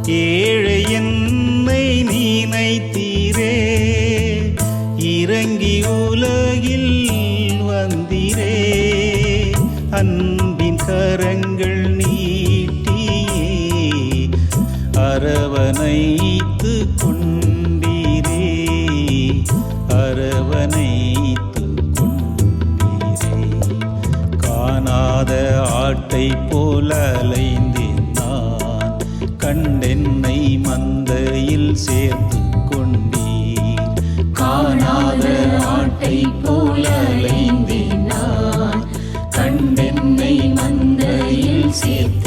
ஏழை என்னை நினைத்தீரே, இறங்கி உலகில் வந்தீரே. அன்பின் கரங்கள் நீட்டியே அரவணைத்து கொண்டீரே, அரவணைத்து கொண்டீரே. காணாத ஆட்டை போல அலைந்தேன் நான், கண்டென்னை மந்தையில் சேர்த்து கொண்டீர். காணாத ஆட்டை போல அலைந்தேன் நான், கண்டென்னை மந்தையில் சேர்த்து